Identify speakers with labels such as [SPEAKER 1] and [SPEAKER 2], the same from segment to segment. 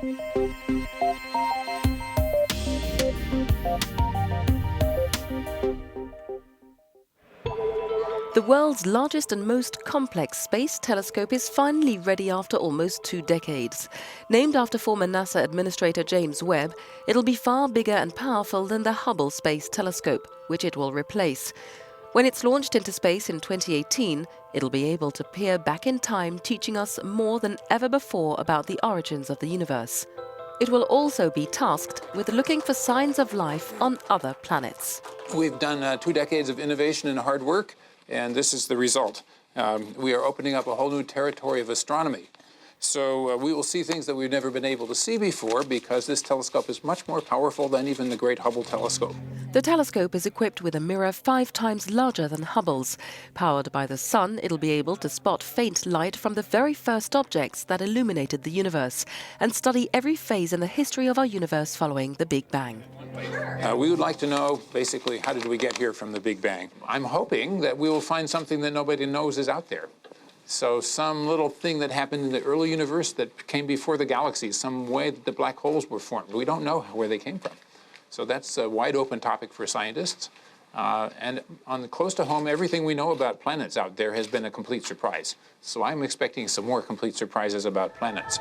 [SPEAKER 1] The world's largest and most complex space telescope is finally ready after almost 2 decades. Named after former NASA Administrator James Webb, it'll be far bigger and powerful than the Hubble Space Telescope, which it will replace. When it's launched into space in 2018, it'll be able to peer back in time, teaching us more than ever before about the origins of the universe. It will also be tasked with looking for signs of life on other planets.
[SPEAKER 2] We've done 2 decades of innovation and hard work, and this is the result. We are opening up a whole new territory of astronomy. So we will see things that we've never been able to see before because this telescope is much more powerful than even the Great Hubble telescope.
[SPEAKER 1] The telescope is equipped with a mirror 5 times larger than Hubble's. Powered by the sun, it'll be able to spot faint light from the very first objects that illuminated the universe and study every phase in the history of our universe following the Big Bang.
[SPEAKER 2] We would like to know, basically, how did we get here from the Big Bang? I'm hoping that we will find something that nobody knows is out there. So some little thing that happened in the early universe that came before the galaxies, some way that the black holes were formed. We don't know where they came from. So that's a wide open topic for scientists. And close to home, everything we know about planets out there has been a complete surprise. So I'm expecting some more complete surprises about planets.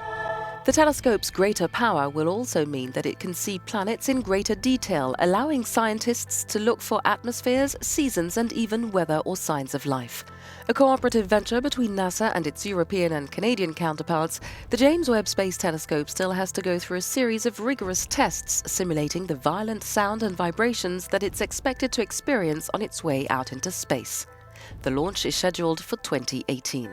[SPEAKER 1] The telescope's greater power will also mean that it can see planets in greater detail, allowing scientists to look for atmospheres, seasons, and even weather or signs of life. A cooperative venture between NASA and its European and Canadian counterparts, the James Webb Space Telescope still has to go through a series of rigorous tests simulating the violent sound and vibrations that it's expected to experience on its way out into space. The launch is scheduled for 2018.